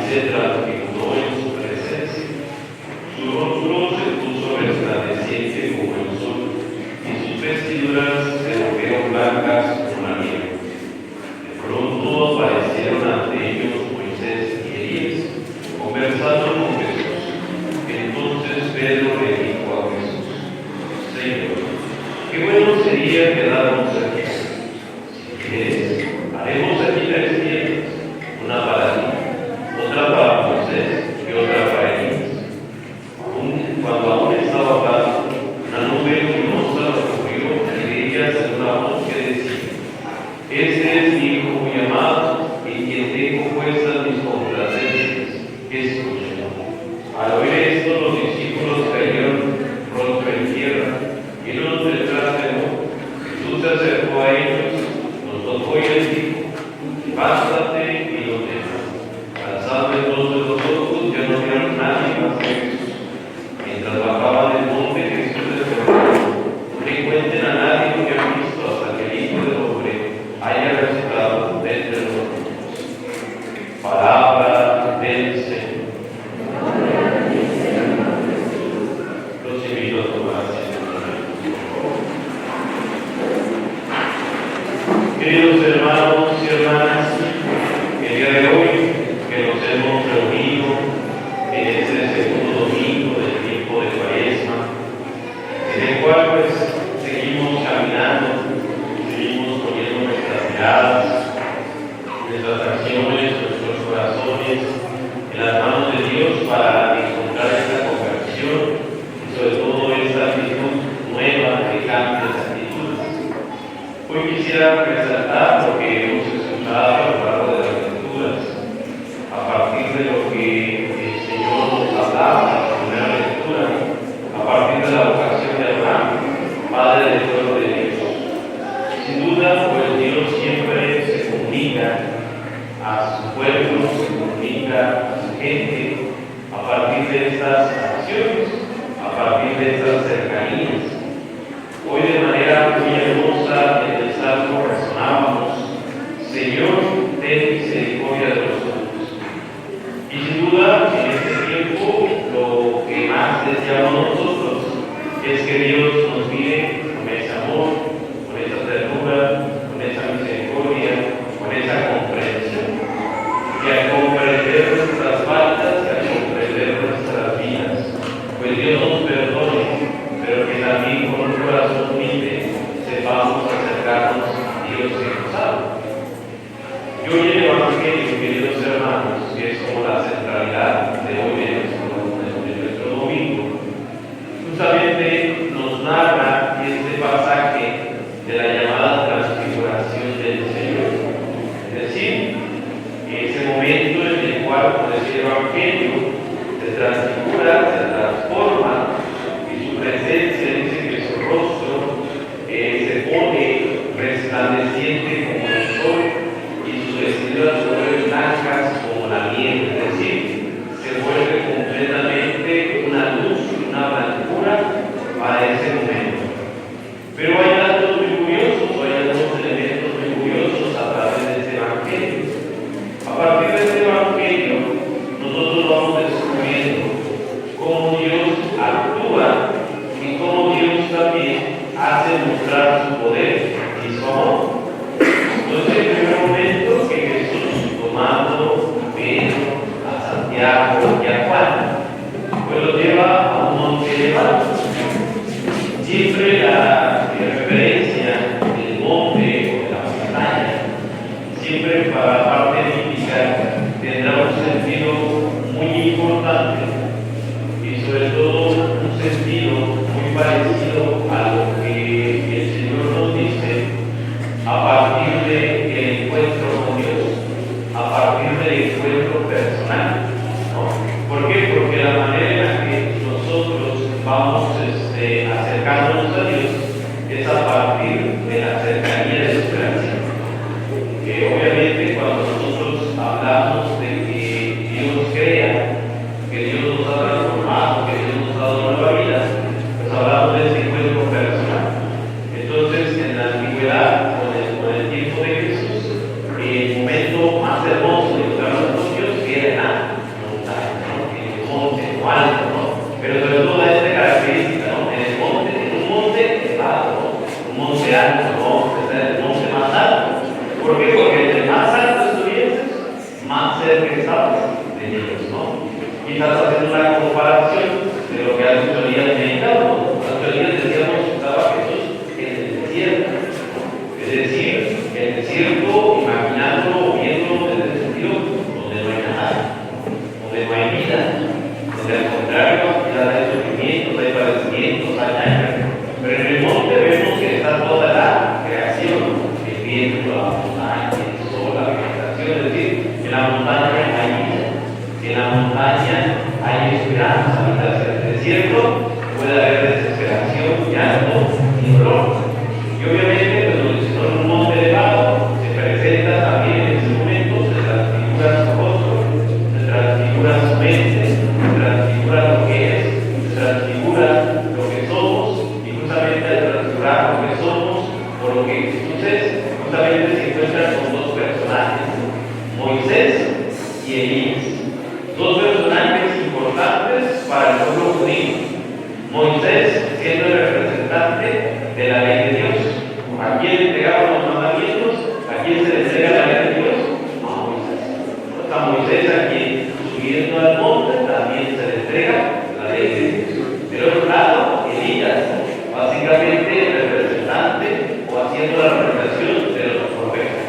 se transfiguró en su presencia. Su rostro se puso resplandeciente como el sol, y sus vestiduras se volvieron blancas como la nieve. De pronto aparecieron ante ellos Moisés y Elías, conversando con Jesús. Entonces Pedro le dijo a Jesús: Señor, qué bueno sería quedarnos aquí. Si quieres, haremos aquí 3 tiendas, una para ti, otra para Moisés y otra para Elías. Cuando aún estaba hablando, una nube luminosa lo cubrió, y de ella salió una voz que decía: Este es mi Hijo muy amado, en quien tengo puestas mis complacencias. Escúchalo. Al oír esto, los discípulos cayeron rostro en tierra, llenos del gran temor. Jesús se acercó a ellos, los tocó y les dijo: Levántate y los deja. Alzando entonces los ojos, ya no vieron nadie más que Jesús. Mientras bajaban del monte, Jesús les preguntó: No le cuenten a nadie lo que han visto hasta que el Hijo del Hombre haya resucitado de entre los muertos. Palabra del Señor. Los invito a tomar asiento. Queridos hermanos y hermanas, el día de hoy que nos hemos reunido en este segundo domingo del tiempo de Cuaresma, en el cual pues seguimos caminando, seguimos poniendo nuestras miradas, nuestras acciones, nuestros corazones en las manos de Dios para encontrar esta conversión y sobre todo esta actitud nueva que cambie las actitudes. Hoy quisiera resaltar lo que hemos escuchado a lo largo de las lecturas, a partir de lo que el Señor nos hablaba en la primera lectura, a partir de la vocación de Abraham, padre del pueblo de Dios. Sin duda, pues Dios siempre se comunica a su pueblo, se comunica a su gente, a partir de estas acciones, a partir de estas cercanías. Hoy de manera muy hermosa en el Salmo resonábamos: Señor, ten misericordia de nosotros. Y sin duda, en este tiempo, lo que más deseamos nosotros es que Dios nos mire con ese amor, con esa ternura, con esa misericordia, con esa comprensión. Y al comprender nuestras faltas, al comprender nuestras vidas, pues Dios nos perdone, pero que también con un corazón humilde sepamos acercarnos a Dios que nos ama. Y hoy el Evangelio, queridos hermanos, que es como la centralidad de hoy de nuestro domingo, justamente nos narra este pasaje de la llamada transfiguración del Señor. Es decir, ese momento en el cual, por decir el Evangelio, se transfigura, se transforma, y su presencia dice que su rostro se pone resplandeciente como el sol, y sus vestiduras se vuelven blancas como la nieve, es decir, se vuelve completamente una luz, una blancura para ese momento. Pero hay datos muy curiosos, hay algunos elementos muy curiosos a través de este Evangelio. A partir de este Evangelio, nosotros vamos descubriendo cómo Dios actúa y cómo Dios también hace mostrar su poder y su amor. Entonces, el primer momento que Jesús, tomando a Pedro, a Santiago y a Juan, pues los lleva a un monte elevado. Siempre la referencia del monte o de la montaña, siempre para la parte mística, tendrá un sentido muy importante y sobre todo un sentido muy parecido a lo que el Señor nos dice a partir del encuentro con Dios, a partir del encuentro personal, ¿no? ¿Por qué? Porque la manera en la que nosotros vamos acercándonos a Dios es a partir de la cercanía de su gracia. Obviamente, cuando nosotros hablamos de que Dios crea, que Dios nos ha transformado, que Dios nos ha dado nueva vida, pues hablamos de ese encuentro personal. Entonces, en la antigüedad, con el tiempo de Jesús, el momento más hermoso de encontrarnos con Dios era entre más alto estuviese, más cerca estabas de ellos, ¿no? Quizás haciendo una comparación de lo que hace Elías meditado. Elías decíamos que estaba Jesús en el desierto. Es decir, el desierto, imaginándolo, viéndolo desde el sentido donde no hay nada, donde no hay vida, donde al contrario hay sufrimientos, hay padecimientos, hay hambre. Pero en el monte vemos que está toda la creación, el viento, la montaña, el sol, la vegetación. Es decir, en la montaña hay vida, en la montaña hay esperanza. Mientras en el desierto puede haber desesperación, llanto y dolor. Y obviamente, pues, donde se toma un monte elevado, se presenta también en ese momento, se transfigura su rostro, se transfigura su mente, se transfigura lo que es, se transfigura lo que somos, y justamente al transfigurar lo que somos o lo que Jesús es, justamente se encuentran con dos personajes, Moisés y Elías. Dos personajes importantes para el pueblo judío. Moisés siendo el representante de la ley de Dios. ¿A quién entregaban los mandamientos? ¿A quién se le entrega la ley de Dios? A Moisés. A Moisés, a quien subiendo al monte también se le entrega la ley de Dios. Del otro lado, Elías, básicamente el representante o haciendo la representación de los profetas.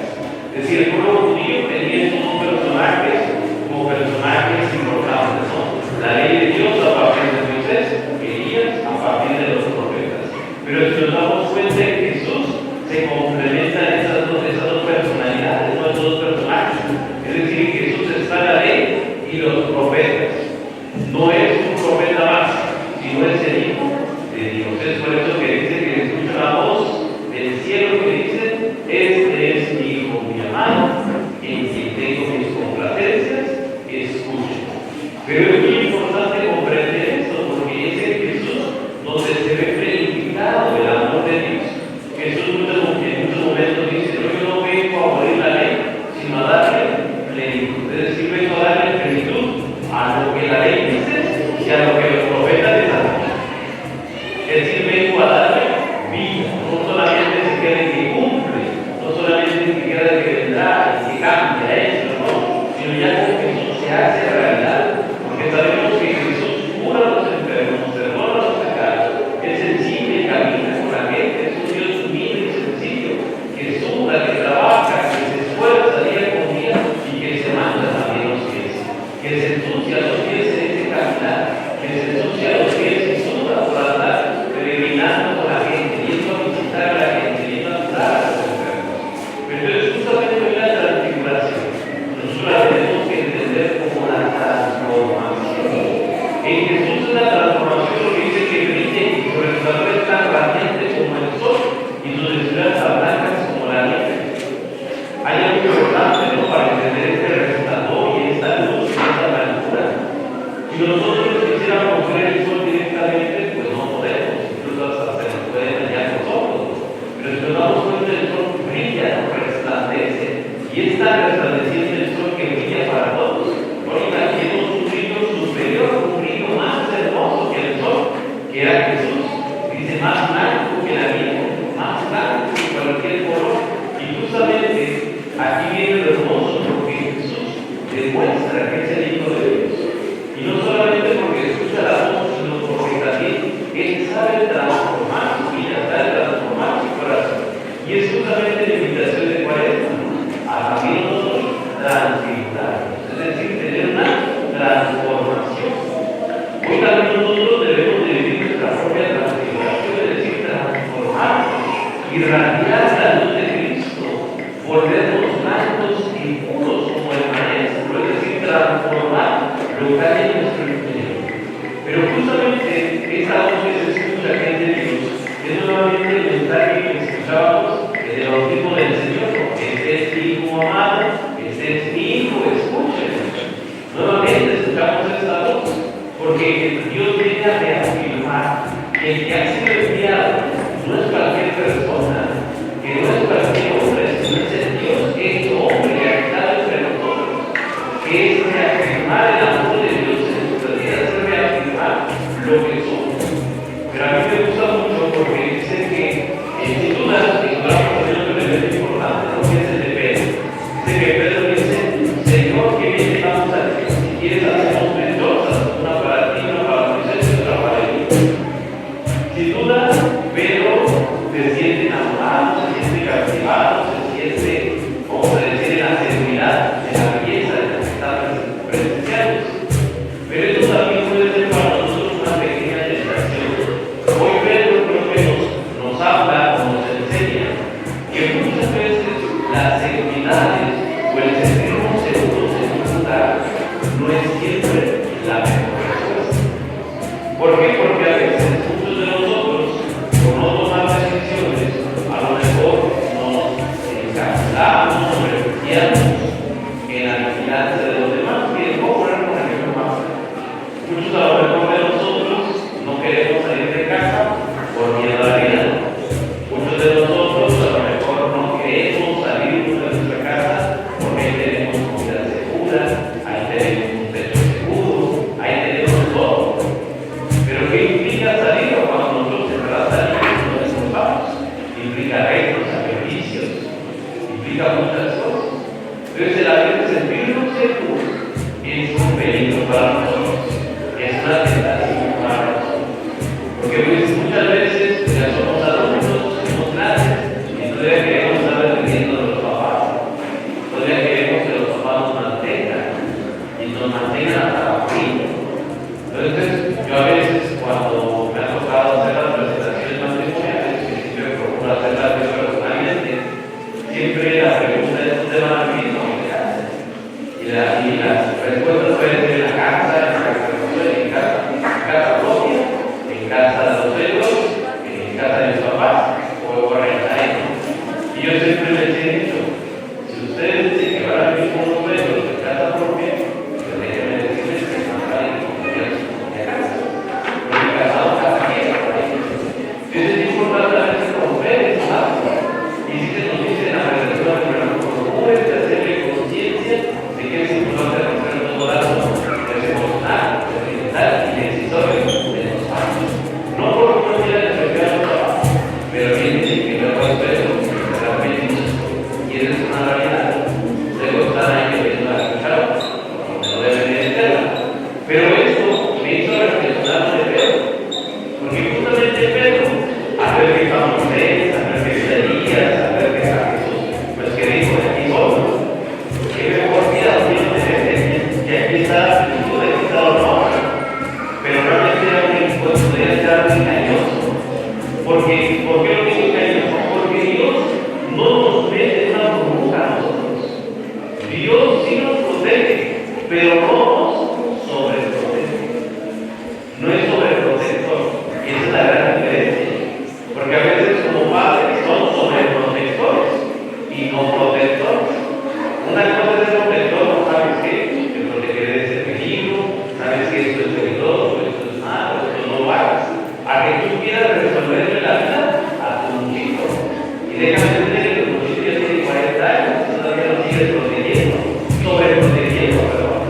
Es decir, el pueblo judío tenía estos dos personajes como personajes importantes, ¿no? La ley de Dios a partir de Moisés, Elías a partir de los profetas. Pero si nos damos cuenta que Jesús se complementa en esas dos personalidades, no esos dos personajes. Es decir, Jesús está en la ley y los profetas. No es un profeta más, sino es el Hijo de Dios. Es por eso que dice que escucha la voz del cielo que dice: este es mi Hijo muy amado, en quien tengo mis complacencias, escucho. Pero es muy importante comprender esto, porque es en Jesús donde se ve plenificado el amor de Dios. Jesús en muchos momentos dice: yo no vengo a abolir la ley, sino a darle plenitud. Es decir, vengo a darle plenitud a lo que la ley dice y a lo que los profetas desarrollan. Es decir, vengo a darle vida, no solamente se queda en que cumple, no solamente se queda en que vendrá y que cambia esto, no, sino ya con Jesús se hace realidad, porque sabemos que Jesús cura a los enfermos, perdona los pecados, es sensible y camina con la gente, es un Dios humilde y sencillo, que suda, que trabaja, que se esfuerza día con día y que se manda también los pies, que se ensucia los pies en ese caminar, que se ensucia los pies y suda por andar peregrinando con la gente, yendo a visitar a la gente, yendo a curar a los enfermos. Pero entonces justamente hoy la transfiguración nosotros la tenemos que entender como la transformación. En Jesús es la transformación lo que dice que brille y su resplandor es tan radiante como el sol y sus vestiduras tan blancas como la nieve. Hay algo importante, ¿no?, para entender este resplandor y esta luz y esta blancura. Si nosotros quisiéramos ver el sol directamente, pues no podemos, incluso hasta se nos puede dañar los ojos. Pero si nos damos cuenta, el sol brilla, resplandece, y es tan resplandeciente el sol que brilla para todos. Ahorita tenemos un brillo superior, un brillo más hermoso que el sol, que era Jesús. Dice: más blanco que la nieve, más blanco que cualquier color. Y justamente aquí viene lo hermoso, porque Jesús demuestra que es el Hijo de Dios. Y no solamente porque escucha la voz, sino porque también Él sabe transformar su vida, sabe transformar su corazón. Y es justamente la invitación de Cuaresma a también nosotros transfigurarnos, es decir, tener una transformación. Hoy también nosotros debemos de vivir nuestra propia transfiguración, es decir, transformarnos, irradiar la luz de Cristo, volvernos blancos y puros como el Maestro, es decir, transformar lo que hay en nuestro interior. Pero justamente esa voz que se escucha aquí de Dios es nuevamente el mensaje que escuchábamos en el bautismo del Señor: este es mi Hijo amado, este es mi Hijo, escúchenlo. Nuevamente escuchamos esta voz, porque Dios viene a reafirmar que el que ha sido enviado no es cualquier persona, que no es cualquier hombre, sino es el Dios hecho hombre que ha estado entre nosotros, que es reafirmar el amor de Dios en nuestra vida, es reafirmar lo que somos. Pero a mí me gusta mucho porque dice que sin duda, y hablamos de un elemento importante, ¿no?, que es el de Pedro. Dice que Pedro dice, Señor, ¿qué bien vamos a hacer? Si quieres hacemos mendozas, una para ti, una para Moisés y otra para él. Sin duda, Pedro se siente enamorado, se siente cautivado, se siente, como se decir, en la seguridad, en la belleza de las que están presenciados. Pero esto también puede ser para nosotros una pequeña tentación. Hoy Pedro creo que nos habla o nos enseña que muchas veces las seguridades o el sentirnos seguros en un lugar no es siempre la mejor respuesta. ¿Por qué? Porque a veces muchos de nosotros, por no tomar decisiones, a lo mejor nos encapsulamos, nos refugiamos en la vigilancia de los demás. Y puedo poner un ejemplo más. Muchos a lo mejor de nosotros no queremos salir de casa por miedo a la vida. Muchos de nosotros a lo mejor no queremos salir de nuestra casa porque ahí tenemos comida segura, ahí tenemos un techo seguro, ahí tenemos todo. Pero ¿qué implica salir o cuando nosotros en verdad salimos no nos vamos? Implica retos, sacrificios, implica muchas cosas. Entonces el haber de sentirnos seguros es un peligro para nosotros, es una tentación para nosotros. Porque pues, muchas veces ya somos adultos, somos grandes, y todavía queremos estar dependiendo de los papás, todavía queremos que los papás nos mantengan y nos mantengan hasta la vida. Entonces, yo a veces cuando me ha tocado hacer las presentaciones matrimoniales, que siempre procuro hacerlas yo personalmente, siempre la pregunta es: ¿dónde van a vivir? ¿No? ¿En casa? Y las respuestas pueden ser en la casa, en la casa de los suegros, en casa propia, en casa de los suegros, en casa de mis papás, o rentar. Y yo siempre les he dicho: si ustedes dicen que van a vivir con los suegros en casa propia, pues déjenme decirles que no salen con ellos de casa. Porque casado casa quiere. Entonces es importante a veces romper ese lazo. Y si se nos dice en la redacción del programa, procure de hacerle conciencia de que es importante romper todo lazo, que es emocional, sentimental y decisorio de los padres. No porque uno quiera despegar a los papás, pero bien dice que luego es eso, realmente y eso es una realidad. Luego están ahí metiendo la cuchara, donde no deben de meterla. Pero esto me hizo reflexionar de Pedro, porque justamente Pedro, al ver que estaba Moisés, al ver que está Elías, al ver que está Jesús, pues que dijo: de aquí solo, qué mejor vida Dios tener, que aquí está la plenitud, aquí está el honor. Pero realmente era un impuesto, podría ser algo engañoso. ¿Por qué lo digo engañoso? Porque Dios no nos mete en una burbuja a nosotros. Dios sí nos protege, pero no nos sobreprotege. No es sobreprotector. Esa es la gran diferencia. Porque a veces como padres son sobreprotectores y no protectores. Una cosa es ser protector, no sabes qué, el proteger de ese peligro, sabes que esto es peligroso, esto es malo, esto no lo hagas. A que tú quieras resolverle la vida a tu muchito. Y déjame decirte que tu muchito ya tiene 40 años, todavía lo sigues protegiendo, sobreprotegiendo, perdón.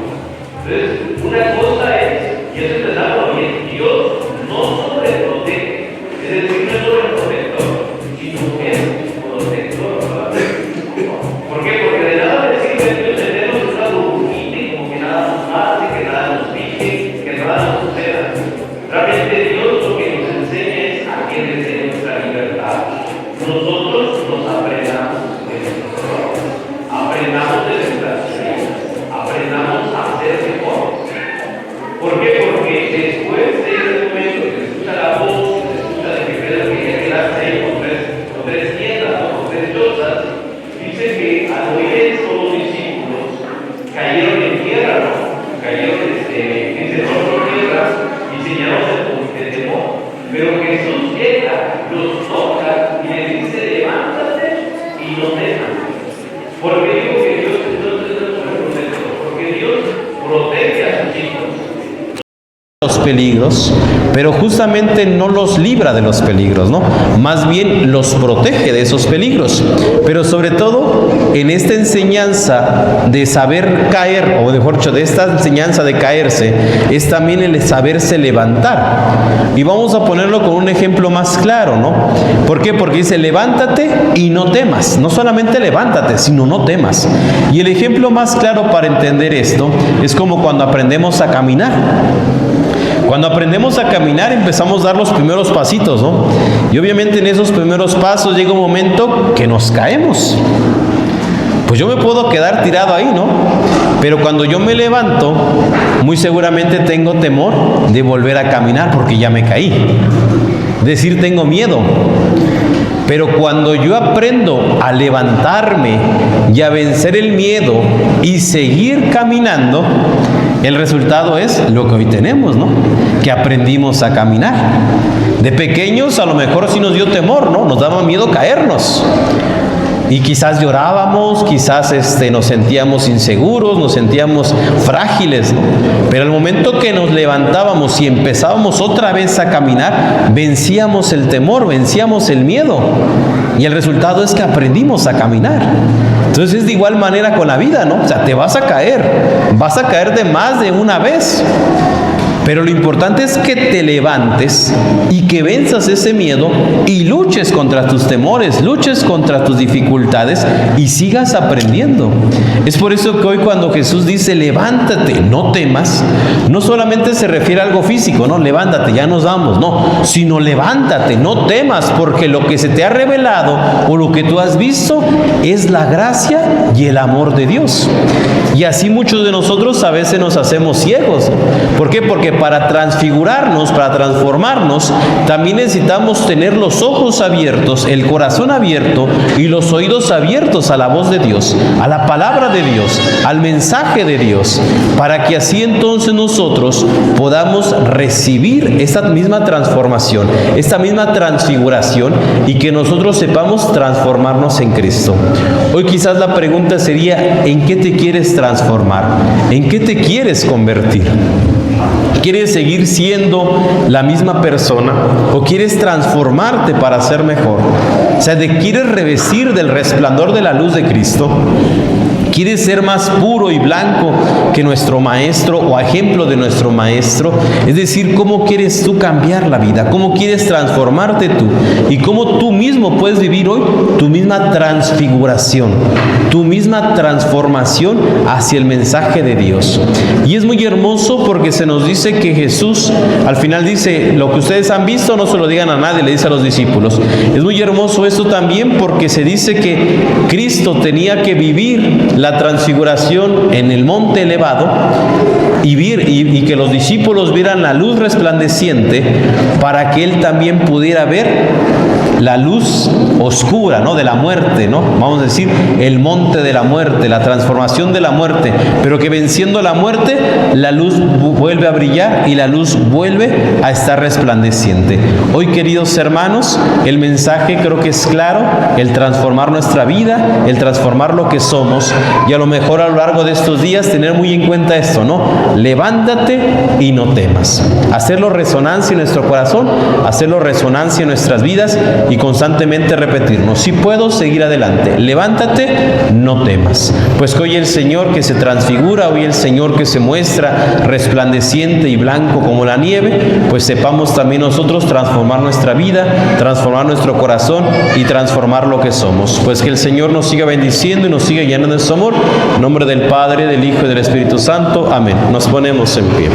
los peligros, pero justamente no los libra de los peligros, ¿no? Más bien los protege de esos peligros. Pero sobre todo en esta enseñanza de saber caer, o mejor dicho, de esta enseñanza de caerse, es también el saberse levantar. Y vamos a ponerlo con un ejemplo más claro, ¿no? ¿Por qué? Porque dice, levántate y no temas. No solamente levántate, sino no temas. Y el ejemplo más claro para entender esto es como cuando aprendemos a caminar. Cuando aprendemos a caminar empezamos a dar los primeros pasitos, ¿no? Y obviamente en esos primeros pasos llega un momento que nos caemos. Pues yo me puedo quedar tirado ahí, ¿no? Pero cuando yo me levanto, muy seguramente tengo temor de volver a caminar porque ya me caí. Es decir, tengo miedo. Pero cuando yo aprendo a levantarme y a vencer el miedo y seguir caminando, el resultado es lo que hoy tenemos, ¿no? Que aprendimos a caminar. De pequeños a lo mejor sí nos dio temor, ¿no? Nos daba miedo caernos. Y quizás llorábamos, quizás nos sentíamos inseguros, nos sentíamos frágiles, ¿no? Pero al momento que nos levantábamos y empezábamos otra vez a caminar, vencíamos el temor, vencíamos el miedo. Y el resultado es que aprendimos a caminar. Entonces es de igual manera con la vida, ¿no? O sea, te vas a caer de más de una vez. Pero lo importante es que te levantes y que venzas ese miedo y luches contra tus temores, luches contra tus dificultades y sigas aprendiendo. Es por eso que hoy cuando Jesús dice levántate, no temas, no solamente se refiere a algo físico, no, levántate, ya nos vamos, no, sino levántate, no temas, porque lo que se te ha revelado o lo que tú has visto es la gracia y el amor de Dios. Y así muchos de nosotros a veces nos hacemos ciegos. ¿Por qué? Porque para transfigurarnos, para transformarnos, también necesitamos tener los ojos abiertos, el corazón abierto y los oídos abiertos a la voz de Dios, a la palabra de Dios, al mensaje de Dios, para que así entonces nosotros podamos recibir esta misma transformación, esta misma transfiguración y que nosotros sepamos transformarnos en Cristo. Hoy quizás la pregunta sería, ¿en qué te quieres transformar? ¿En qué te quieres convertir? ¿Quieres seguir siendo la misma persona o quieres transformarte para ser mejor? O sea, ¿quieres revestir del resplandor de la luz de Cristo? ¿Quieres ser más puro y blanco que nuestro maestro o ejemplo de nuestro maestro? Es decir, ¿cómo quieres tú cambiar la vida? ¿Cómo quieres transformarte tú? Y cómo tú mismo puedes vivir hoy tu misma transfiguración, tu misma transformación hacia el mensaje de Dios. Y es muy hermoso porque se nos dice que Jesús al final dice, lo que ustedes han visto no se lo digan a nadie, le dice a los discípulos. Es muy hermoso esto también porque se dice que Cristo tenía que vivir la transfiguración en el monte elevado y que los discípulos vieran la luz resplandeciente para que Él también pudiera ver la luz oscura, ¿no? De la muerte, ¿no? Vamos a decir, el monte de la muerte, la transformación de la muerte, pero que venciendo la muerte, la luz vuelve a brillar y la luz vuelve a estar resplandeciente. Hoy, queridos hermanos, el mensaje creo que es claro, el transformar nuestra vida, el transformar lo que somos, y a lo mejor a lo largo de estos días tener muy en cuenta esto, ¿no? Levántate y no temas. Hacerlo resonancia en nuestro corazón, hacerlo resonancia en nuestras vidas y constantemente repetirnos, si puedo seguir adelante, levántate, no temas. Pues que hoy el Señor que se transfigura, hoy el Señor que se muestra resplandeciente y blanco como la nieve, pues sepamos también nosotros transformar nuestra vida, transformar nuestro corazón y transformar lo que somos. Pues que el Señor nos siga bendiciendo y nos siga llenando de su amor. En nombre del Padre, del Hijo y del Espíritu Santo. Amén. Nos ponemos en pie.